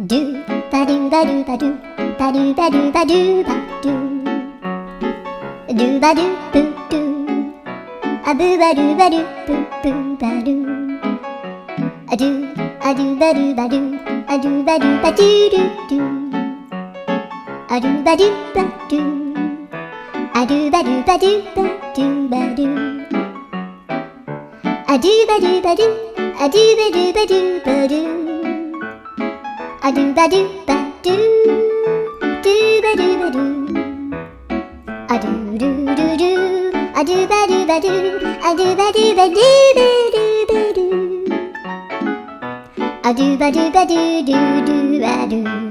ドゥバドゥバドゥバドゥバドゥバドゥバドゥバドゥドゥバドゥブドゥアブバドゥバドゥブブバドゥアドゥアドゥバドゥバドゥアドゥバドゥバドゥドゥドゥアドゥバドゥバドゥアドゥバドゥバドゥバドゥバドゥアドゥバドゥバドゥアドゥバドゥバドゥバドゥアドゥバドゥバドゥドゥバドゥバドゥアドゥルルルアドゥバドゥバドゥアドゥバドゥバドゥバドゥバドゥアドゥバドゥバドゥドゥドゥバドゥ